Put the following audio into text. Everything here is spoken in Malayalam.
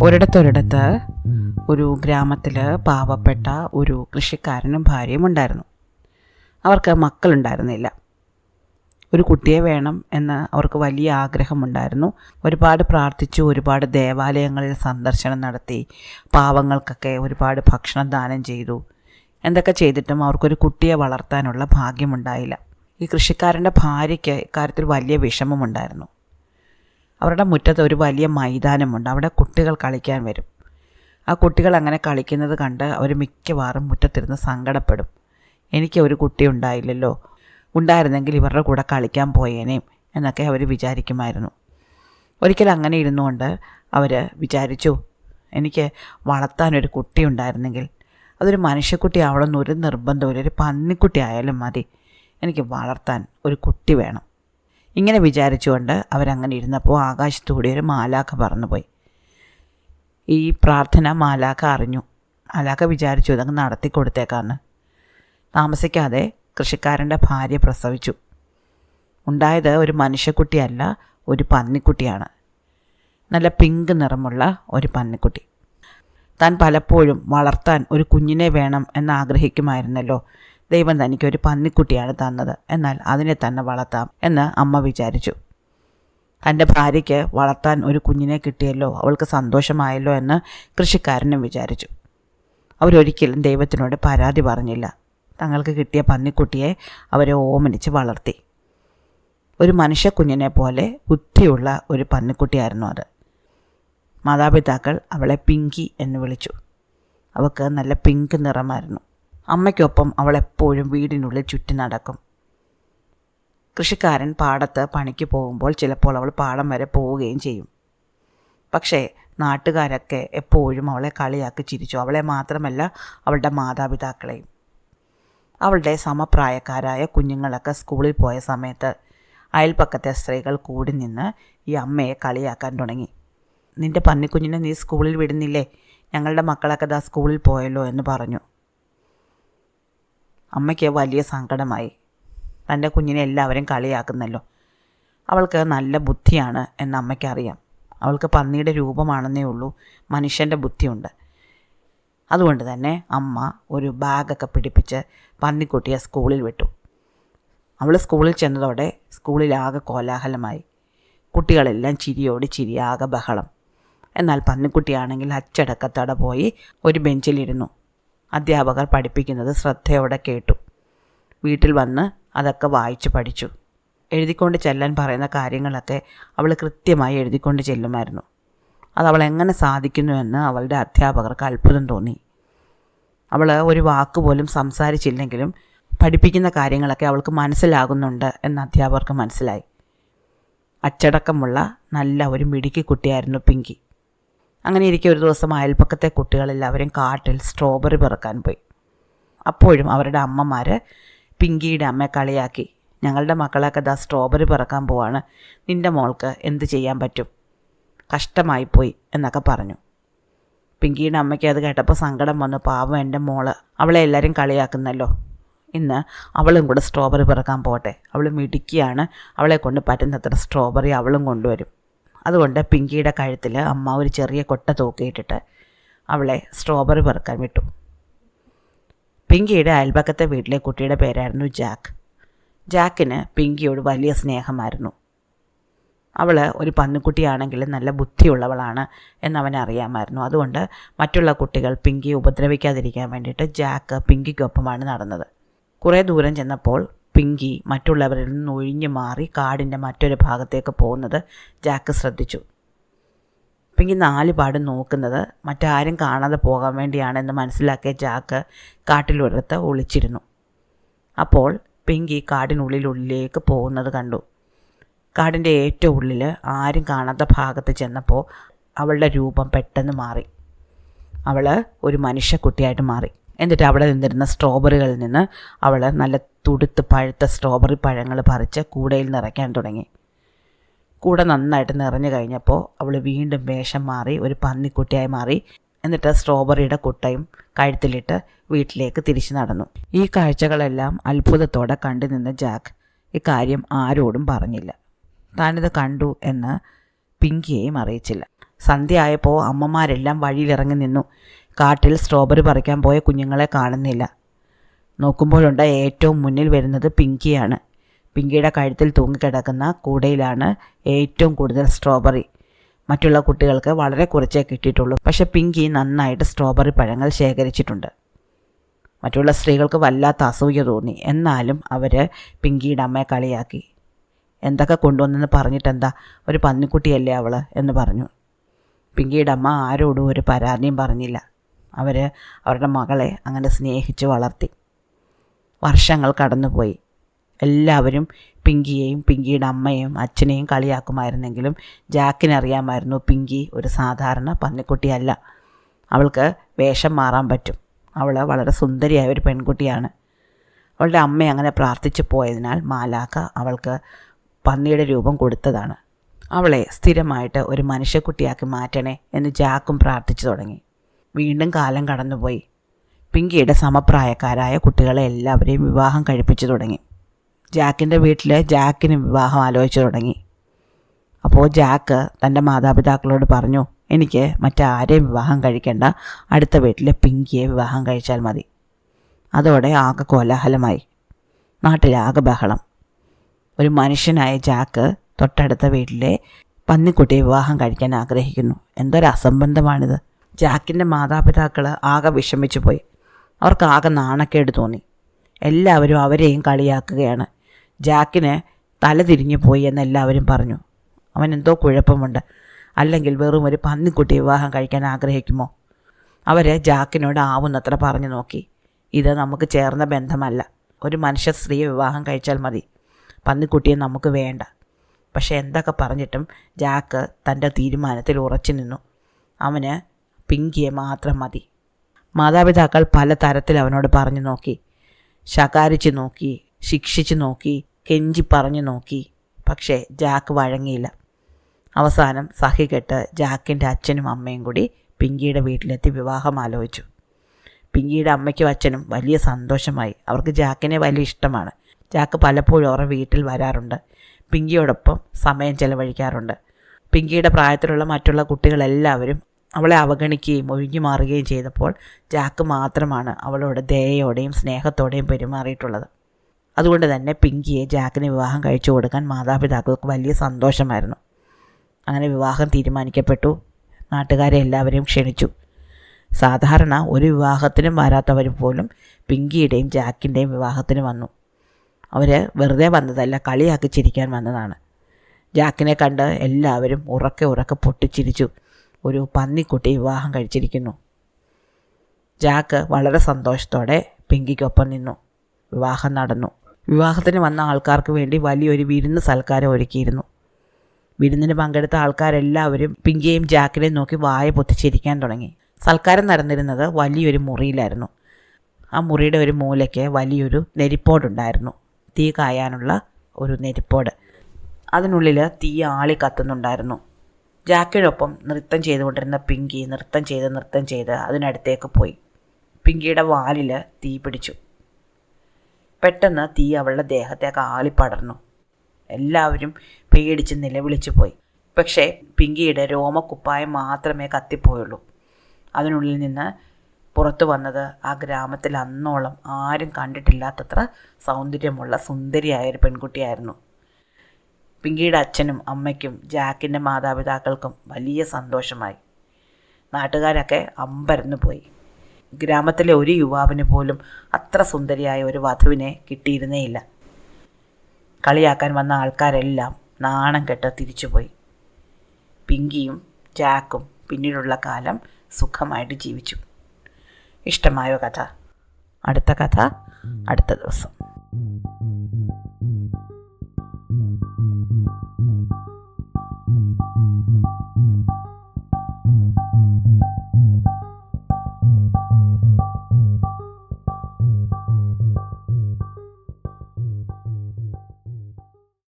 ഒരിടത്തൊരിടത്ത് ഒരു ഗ്രാമത്തിൽ പാവപ്പെട്ട ഒരു കൃഷിക്കാരനും ഭാര്യയും ഉണ്ടായിരുന്നു. അവർക്ക് മക്കളുണ്ടായിരുന്നില്ല. ഒരു കുട്ടിയെ വേണം എന്ന് അവർക്ക് വലിയ ആഗ്രഹമുണ്ടായിരുന്നു. ഒരുപാട് പ്രാർത്ഥിച്ചു, ഒരുപാട് ദേവാലയങ്ങളിൽ സന്ദർശനം നടത്തി, പാവങ്ങൾക്കൊക്കെ ഒരുപാട് ഭക്ഷണം ദാനം ചെയ്തു. എന്തൊക്കെ ചെയ്തിട്ടും അവർക്കൊരു കുട്ടിയെ വളർത്താനുള്ള ഭാഗ്യമുണ്ടായില്ല. ഈ കൃഷിക്കാരൻ്റെ ഭാര്യയ്ക്ക് ഇക്കാര്യത്തിൽ വലിയ വിഷമമുണ്ടായിരുന്നു. അവരുടെ മുറ്റത്ത് ഒരു വലിയ മൈതാനമുണ്ട്. അവിടെ കുട്ടികൾ കളിക്കാൻ വരും. ആ കുട്ടികൾ അങ്ങനെ കളിക്കുന്നത് കണ്ട് അവർ മിക്കവാറും മുറ്റത്തിരുന്ന് സങ്കടപ്പെടും. എനിക്ക് ഒരു കുട്ടി ഉണ്ടായില്ലല്ലോ, ഉണ്ടായിരുന്നെങ്കിൽ ഇവരുടെ കൂടെ കളിക്കാൻ പോയേനേം എന്നൊക്കെ അവർ വിചാരിക്കുമായിരുന്നു. ഒരിക്കൽ അങ്ങനെ ഇരുന്നുകൊണ്ട് അവർ വിചാരിച്ചു, എനിക്ക് വളർത്താനൊരു കുട്ടി ഉണ്ടായിരുന്നെങ്കിൽ അതൊരു മനുഷ്യക്കുട്ടി ആവണമെന്നൊരു നിർബന്ധമില്ല, ഒരു പന്നിക്കുട്ടി ആയാലും മതി, എനിക്ക് വളർത്താൻ ഒരു കുട്ടി വേണം. ഇങ്ങനെ വിചാരിച്ചുകൊണ്ട് അവരങ്ങനെ ഇരുന്നപ്പോൾ ആകാശത്തൂടെ ഒരു മാലാഖ പറന്നുപോയി. ഈ പ്രാർത്ഥന മാലാഖ അറിഞ്ഞു. മാലാഖ വിചാരിച്ചു ഇതങ്ങ് നടത്തി കൊടുത്തേക്കാന്ന്. താമസിക്കാതെ കൃഷിക്കാരൻ്റെ ഭാര്യ പ്രസവിച്ചു. ഉണ്ടായത് ഒരു മനുഷ്യക്കുട്ടിയല്ല, ഒരു പന്നിക്കുട്ടിയാണ്. നല്ല പിങ്ക് നിറമുള്ള ഒരു പന്നിക്കുട്ടി. താൻ പലപ്പോഴും വളർത്താൻ ഒരു കുഞ്ഞിനെ വേണം എന്നാഗ്രഹിക്കുമായിരുന്നല്ലോ. ദൈവം തനിക്കൊരു പന്നിക്കുട്ടിയാണ് തന്നത്, എന്നാൽ അതിനെ തന്നെ വളർത്താം എന്ന് അമ്മ വിചാരിച്ചു. തൻ്റെ ഭാര്യയ്ക്ക് വളർത്താൻ ഒരു കുഞ്ഞിനെ കിട്ടിയല്ലോ, അവൾക്ക് സന്തോഷമായല്ലോ എന്ന് കൃഷിക്കാരനും വിചാരിച്ചു. അവരൊരിക്കലും ദൈവത്തിനോട് പരാതി പറഞ്ഞില്ല. തങ്ങൾക്ക് കിട്ടിയ പന്നിക്കുട്ടിയെ അവരെ ഓമനിച്ച് വളർത്തി. ഒരു മനുഷ്യക്കുഞ്ഞിനെ പോലെ ബുദ്ധിയുള്ള ഒരു പന്നിക്കുട്ടിയായിരുന്നു അത്. മാതാപിതാക്കൾ അവളെ പിങ്കി എന്ന് വിളിച്ചു. അവൾക്ക് നല്ല പിങ്ക് നിറമായിരുന്നു. അമ്മയ്ക്കൊപ്പം അവൾ എപ്പോഴും വീടിനുള്ളിൽ ചുറ്റി നടക്കും. കൃഷിക്കാരൻ പാടത്ത് പണിക്ക് പോകുമ്പോൾ ചിലപ്പോൾ അവൾ പാടം വരെ പോവുകയും ചെയ്യും. പക്ഷേ നാട്ടുകാരൊക്കെ എപ്പോഴും അവളെ കളിയാക്കി ചിരിച്ചു. അവളെ മാത്രമല്ല, അവളുടെ മാതാപിതാക്കളെയും. അവളുടെ സമപ്രായക്കാരായ കുഞ്ഞുങ്ങളൊക്കെ സ്കൂളിൽ പോയ സമയത്ത് അയൽപ്പക്കത്തെ സ്ത്രീകൾ കൂടി നിന്ന് ഈ അമ്മയെ കളിയാക്കാൻ തുടങ്ങി. നിൻ്റെ പന്നിക്കുഞ്ഞിനെ നീ സ്കൂളിൽ വിടുന്നില്ലേ, ഞങ്ങളുടെ മക്കളൊക്കെ ദാ സ്കൂളിൽ പോയല്ലോ എന്ന് പറഞ്ഞു. അമ്മയ്ക്ക് വലിയ സങ്കടമായി. തൻ്റെ കുഞ്ഞിനെ എല്ലാവരും കളിയാക്കുന്നല്ലോ. അവൾക്ക് നല്ല ബുദ്ധിയാണ് എന്ന് അമ്മയ്ക്കറിയാം. അവൾക്ക് പന്നിയുടെ രൂപമാണെന്നേ ഉള്ളൂ, മനുഷ്യൻ്റെ ബുദ്ധിയുണ്ട്. അതുകൊണ്ട് തന്നെ അമ്മ ഒരു ബാഗൊക്കെ പിടിപ്പിച്ച് പന്നിക്കുട്ടിയെ സ്കൂളിൽ വിട്ടു. അവൾ സ്കൂളിൽ ചെന്നതോടെ സ്കൂളിലാകെ കോലാഹലമായി. കുട്ടികളെല്ലാം ചിരിയോടി ചിരിയാകെ ബഹളം. എന്നാൽ പന്നിക്കുട്ടിയാണെങ്കിൽ അച്ചടക്കത്തോടെ പോയി ഒരു ബെഞ്ചിലിരുന്നു. അധ്യാപകർ പഠിപ്പിക്കുന്നത് ശ്രദ്ധയോടെ കേട്ടു. വീട്ടിൽ വന്ന് അതൊക്കെ വായിച്ച് പഠിച്ചു. എഴുതിക്കൊണ്ട് ചെല്ലാൻ പറയുന്ന കാര്യങ്ങളൊക്കെ അവൾ കൃത്യമായി എഴുതിക്കൊണ്ട് ചെല്ലുമായിരുന്നു. അതവൾ എങ്ങനെ സാധിക്കുന്നുവെന്ന് അവളുടെ അധ്യാപകർക്ക് അത്ഭുതം തോന്നി. അവൾ ഒരു വാക്കുപോലും സംസാരിച്ചില്ലെങ്കിലും പഠിപ്പിക്കുന്ന കാര്യങ്ങളൊക്കെ അവൾക്ക് മനസ്സിലാകുന്നുണ്ട് എന്ന് അധ്യാപകർക്ക് മനസ്സിലായി. അച്ചടക്കമുള്ള നല്ല ഒരു മിടുക്കി കുട്ടിയായിരുന്നു പിങ്കി. അങ്ങനെ ഇരിക്കെ ഒരു ദിവസം അയൽപ്പക്കത്തെ കുട്ടികളെല്ലാവരും കാട്ടിൽ സ്ട്രോബെറി പെറുക്കാൻ പോയി. അപ്പോഴും അവരുടെ അമ്മമാർ പിങ്കിയുടെ അമ്മയെ കളിയാക്കി, ഞങ്ങളുടെ മക്കളൊക്കെ ദാ സ്ട്രോബെറി പെറുക്കാൻ പോവാണ്, നിൻ്റെ മോൾക്ക് എന്ത് ചെയ്യാൻ പറ്റും, കഷ്ടമായിപ്പോയി എന്നൊക്കെ പറഞ്ഞു. പിങ്കിയുടെ അമ്മയ്ക്ക് അത് കേട്ടപ്പോൾ സങ്കടം വന്നു. പാവം എൻ്റെ മോള്, അവളെ എല്ലാവരും കളിയാക്കുന്നല്ലോ, ഇന്ന് അവളും കൂടെ സ്ട്രോബെറി പെറുക്കാൻ പോട്ടെ, അവൾ മിടുക്കിയാണ്, അവളെ കൊണ്ട് പറ്റുന്നത്ര സ്ട്രോബെറി അവളും കൊണ്ടുവരും. അതുകൊണ്ട് പിങ്കിയുടെ കഴുത്തിൽ അമ്മ ഒരു ചെറിയ കൊട്ട തൂക്കിയിട്ടിട്ട് അവളെ സ്ട്രോബെറി പെറുക്കാൻ വിട്ടു. പിങ്കിയുടെ അയൽപക്കത്തെ വീട്ടിലെ കുട്ടിയുടെ പേരായിരുന്നു ജാക്ക്. ജാക്കിന് പിങ്കിയോട് വലിയ സ്നേഹമായിരുന്നു. അവൾ ഒരു പന്നിക്കുട്ടിയാണെങ്കിലും നല്ല ബുദ്ധിയുള്ളവളാണ് എന്നവനറിയാമായിരുന്നു. അതുകൊണ്ട് മറ്റുള്ള കുട്ടികൾ പിങ്കിയെ ഉപദ്രവിക്കാതിരിക്കാൻ വേണ്ടിയിട്ട് ജാക്ക് പിങ്കിക്കൊപ്പമാണ് നടന്നത്. കുറേ ദൂരം ചെന്നപ്പോൾ പിങ്കി മറ്റുള്ളവരിൽ നിന്ന് ഒഴിഞ്ഞു മാറി കാടിൻ്റെ മറ്റൊരു ഭാഗത്തേക്ക് പോകുന്നത് ജാക്ക് ശ്രദ്ധിച്ചു. പിങ്കി 4 പാടും നോക്കുന്നത് മറ്റാരും കാണാതെ പോകാൻ വേണ്ടിയാണെന്ന് മനസ്സിലാക്കിയ ജാക്ക് കാട്ടിലൊരിടത്ത് ഒളിച്ചിരുന്നു. അപ്പോൾ പിങ്കി കാടിനുള്ളിലേക്ക് പോകുന്നത് കണ്ടു. കാടിൻ്റെ ഏറ്റവും ഉള്ളിൽ ആരും കാണാത്ത ഭാഗത്ത് ചെന്നപ്പോൾ അവളുടെ രൂപം പെട്ടെന്ന് മാറി. അവൾ ഒരു മനുഷ്യക്കുട്ടിയായിട്ട് മാറി. എന്നിട്ട് അവിടെ നിന്നിരുന്ന സ്ട്രോബെറികളിൽ നിന്ന് അവൾ നല്ല തുടുത്ത് പഴുത്ത സ്ട്രോബെറി പഴങ്ങൾ പറിച്ച് കൂടയിൽ നിറയ്ക്കാൻ തുടങ്ങി. കൂടെ നന്നായിട്ട് നിറഞ്ഞു കഴിഞ്ഞപ്പോൾ അവൾ വീണ്ടും വേഷം മാറി ഒരു പന്നിക്കുട്ടിയായി മാറി. എന്നിട്ട് സ്ട്രോബെറിയുടെ കുട്ടയും കഴുത്തിലിട്ട് വീട്ടിലേക്ക് തിരിച്ചു നടന്നു. ഈ കാഴ്ചകളെല്ലാം അത്ഭുതത്തോടെ കണ്ടു നിന്ന ജാക്ക് ഇക്കാര്യം ആരോടും പറഞ്ഞില്ല. താനിത് കണ്ടു എന്ന് പിങ്കിയെയും അറിയിച്ചില്ല. സന്ധ്യ ആയപ്പോൾ അമ്മമാരെല്ലാം വഴിയിലിറങ്ങി നിന്നു. കാട്ടിൽ സ്ട്രോബെറി പറിക്കാൻ പോയ കുഞ്ഞുങ്ങളെ കാണുന്നില്ല. നോക്കുമ്പോഴുണ്ട് ഏറ്റവും മുന്നിൽ വരുന്നത് പിങ്കിയാണ്. പിങ്കിയുടെ കഴുത്തിൽ തൂങ്ങിക്കിടക്കുന്ന കൂടയിലാണ് ഏറ്റവും കൂടുതൽ സ്ട്രോബെറി. മറ്റുള്ള കുട്ടികൾക്ക് വളരെ കുറച്ചേ കിട്ടിയിട്ടുള്ളൂ. പക്ഷെ പിങ്കി നന്നായിട്ട് സ്ട്രോബെറി പഴങ്ങൾ ശേഖരിച്ചിട്ടുണ്ട്. മറ്റുള്ള സ്ത്രീകൾക്ക് വല്ലാത്ത അസൂയ തോന്നി. എന്നാലും അവർ പിങ്കിയുടെ അമ്മയെ കളിയാക്കി. എന്തൊക്കെ കൊണ്ടുവന്നെന്ന് പറഞ്ഞിട്ടെന്താ, ഒരു പന്നിക്കുട്ടിയല്ലേ അവൾ എന്ന് പറഞ്ഞു. പിങ്കിയുടെ അമ്മ ആരോടും ഒരു പരാതിയും പറഞ്ഞില്ല. അവരുടെ മകളെ അങ്ങനെ സ്നേഹിച്ച് വളർത്തി. വർഷങ്ങൾ കടന്നുപോയി. എല്ലാവരും പിങ്കിയെയും പിങ്കിയുടെ അമ്മയും അച്ഛനെയും കളിയാക്കുമായിരുന്നെങ്കിലും ജാക്കിനറിയാമായിരുന്നു പിങ്കി ഒരു സാധാരണ പന്നിക്കുട്ടിയല്ല. അവൾക്ക് വേഷം മാറാൻ പറ്റും. അവൾ വളരെ സുന്ദരിയായ ഒരു പെൺകുട്ടിയാണ്. അവളുടെ അമ്മ അങ്ങനെ പ്രാർത്ഥിച്ചു പോയതിനാൽ മാലാഖ അവൾക്ക് പന്നിയുടെ രൂപം കൊടുത്തതാണ്. അവളെ സ്ഥിരമായിട്ട് ഒരു മനുഷ്യക്കുട്ടിയാക്കി മാറ്റണേ എന്ന് ജാക്കും പ്രാർത്ഥിച്ചു തുടങ്ങി. വീണ്ടും കാലം കടന്നുപോയി. പിങ്കിയുടെ സമപ്രായക്കാരായ കുട്ടികളെ എല്ലാവരെയും വിവാഹം കഴിപ്പിച്ചു തുടങ്ങി. ജാക്കിൻ്റെ വീട്ടിൽ ജാക്കിന് വിവാഹം ആലോചിച്ചു തുടങ്ങി. അപ്പോൾ ജാക്ക് തൻ്റെ മാതാപിതാക്കളോട് പറഞ്ഞു, എനിക്ക് മറ്റാരെയും വിവാഹം കഴിക്കേണ്ട, അടുത്ത വീട്ടിലെ പിങ്കിയെ വിവാഹം കഴിച്ചാൽ മതി. അതോടെ ആകെ കോലാഹലമായി. നാട്ടിലാകെ ബഹളം. ഒരു മനുഷ്യനായ ജാക്ക് തൊട്ടടുത്ത വീട്ടിലെ പന്നിക്കുട്ടിയെ വിവാഹം കഴിക്കാൻ ആഗ്രഹിക്കുന്നു. എന്തൊരു അസംബന്ധമാണിത്. ജാക്കിൻ്റെ മാതാപിതാക്കൾ ആകെ വിഷമിച്ചു പോയി. അവർക്ക് ആകെ നാണക്കേട് തോന്നി. എല്ലാവരും അവരെയും കളിയാക്കുകയാണ്. ജാക്കിന് തല തിരിഞ്ഞു പോയി എന്നെല്ലാവരും പറഞ്ഞു. അവൻ എന്തോ കുഴപ്പമുണ്ട്, അല്ലെങ്കിൽ വെറും ഒരു പന്നിക്കുട്ടി വിവാഹം കഴിക്കാൻ ആഗ്രഹിക്കുമോ? അവർ ജാക്കിനോട് ആവുന്നത്ര പറഞ്ഞു നോക്കി. ഇത് നമുക്ക് ചേർന്ന ബന്ധമല്ല. ഒരു മനുഷ്യ സ്ത്രീയെ വിവാഹം കഴിച്ചാൽ മതി, പന്നിക്കുട്ടിയെ നമുക്ക് വേണ്ട. പക്ഷെ എന്തൊക്കെ പറഞ്ഞിട്ടും ജാക്ക് തൻ്റെ തീരുമാനത്തിൽ ഉറച്ചു നിന്നു. അവന് പിങ്കിയെ മാത്രം മതി. മാതാപിതാക്കൾ പല തരത്തിൽ അവനോട് പറഞ്ഞു നോക്കി. ശകാരിച്ചു നോക്കി, ശിക്ഷിച്ചു നോക്കി, കെഞ്ചി പറഞ്ഞു നോക്കി. പക്ഷേ ജാക്ക് വഴങ്ങിയില്ല. അവസാനം സഹികെട്ട് ജാക്കിൻ്റെ അച്ഛനും അമ്മയും കൂടി പിങ്കിയുടെ വീട്ടിലെത്തി വിവാഹം ആലോചിച്ചു. പിങ്കിയുടെ അമ്മയ്ക്കും അച്ഛനും വലിയ സന്തോഷമായി. അവർക്ക് ജാക്കിനെ വലിയ ഇഷ്ടമാണ്. ജാക്ക് പലപ്പോഴും അവരുടെ വീട്ടിൽ വരാറുണ്ട്. പിങ്കിയോടൊപ്പം സമയം ചെലവഴിക്കാറുണ്ട്. പിങ്കിയുടെ പ്രായത്തിലുള്ള മറ്റുള്ള കുട്ടികളെല്ലാവരും അവളെ അവഗണിക്കുകയും ഒഴിഞ്ഞു മാറുകയും ചെയ്തപ്പോൾ ജാക്ക് മാത്രമാണ് അവളോട് ദയയോടെയും സ്നേഹത്തോടെയും പെരുമാറിയിട്ടുള്ളത്. അതുകൊണ്ട് തന്നെ പിങ്കിയെ ജാക്കിന് വിവാഹം കഴിച്ചു കൊടുക്കാൻ മാതാപിതാക്കൾക്ക് വലിയ സന്തോഷമായിരുന്നു. അങ്ങനെ വിവാഹം തീരുമാനിക്കപ്പെട്ടു. നാട്ടുകാരെ എല്ലാവരെയും ക്ഷണിച്ചു. സാധാരണ ഒരു വിവാഹത്തിനും വരാത്തവർ പോലും പിങ്കിയുടെയും ജാക്കിൻ്റെയും വിവാഹത്തിന് വന്നു. അവർ വെറുതെ വന്നതല്ല, കളിയാക്കി ചിരിക്കാൻ വന്നതാണ്. ജാക്കിനെ കണ്ട് എല്ലാവരും ഉറക്കെ പൊട്ടിച്ചിരിച്ചു. ഒരു പന്നിക്കുട്ടി വിവാഹം കഴിച്ചിരിക്കുന്നു. ജാക്ക് വളരെ സന്തോഷത്തോടെ പിങ്കിക്കൊപ്പം നിന്നു. വിവാഹം നടന്നു. വിവാഹത്തിന് വന്ന ആൾക്കാർക്ക് വേണ്ടി വലിയൊരു വിരുന്ന് സൽക്കാരം ഒരുക്കിയിരുന്നു. വിരുന്നിന് പങ്കെടുത്ത ആൾക്കാരെല്ലാവരും പിങ്കിയെയും ജാക്കിനെയും നോക്കി വായ പൊത്തിച്ചിരിക്കാൻ തുടങ്ങി. സൽക്കാരം നടന്നിരുന്നത് വലിയൊരു മുറിയിലായിരുന്നു. ആ മുറിയുടെ ഒരു മൂലയ്ക്ക് വലിയൊരു നെരിപ്പോടുണ്ടായിരുന്നു. തീ കായാനുള്ള ഒരു നെരിപ്പോട്. അതിനുള്ളിൽ തീ ആളി കത്തുന്നുണ്ടായിരുന്നു. ജാക്കിനൊപ്പം നൃത്തം ചെയ്തുകൊണ്ടിരുന്ന പിങ്കി നൃത്തം ചെയ്ത് അതിനടുത്തേക്ക് പോയി. പിങ്കിയുടെ വാലിൽ തീ പിടിച്ചു. പെട്ടെന്ന് തീ അവളുടെ ദേഹത്തേക്ക് ആളിപ്പടർന്നു. എല്ലാവരും പേടിച്ച് നിലവിളിച്ചു പോയി. പക്ഷേ പിങ്കിയുടെ രോമക്കുപ്പായം മാത്രമേ കത്തിപ്പോയുള്ളൂ. അതിനുള്ളിൽ നിന്ന് പുറത്തു വന്നത് ആ ഗ്രാമത്തിൽ അന്നോളം ആരും കണ്ടിട്ടില്ലാത്തത്ര സൗന്ദര്യമുള്ള സുന്ദരിയായൊരു പെൺകുട്ടിയായിരുന്നു. പിങ്കിയുടെ അച്ഛനും അമ്മയ്ക്കും ജാക്കിൻ്റെ മാതാപിതാക്കൾക്കും വലിയ സന്തോഷമായി. നാട്ടുകാരൊക്കെ അമ്പരന്നു പോയി. ഗ്രാമത്തിലെ ഒരു യുവാവിന് പോലും അത്ര സുന്ദരിയായ ഒരു വധുവിനെ കിട്ടിയിരുന്നേയില്ല. കളിയാക്കാൻ വന്ന ആൾക്കാരെല്ലാം നാണം കെട്ട് തിരിച്ചുപോയി. പിങ്കിയും ജാക്കും പിന്നീടുള്ള കാലം സുഖമായിട്ട് ജീവിച്ചു. ഇഷ്ടമായോ കഥ? അടുത്ത കഥ അടുത്ത ദിവസം.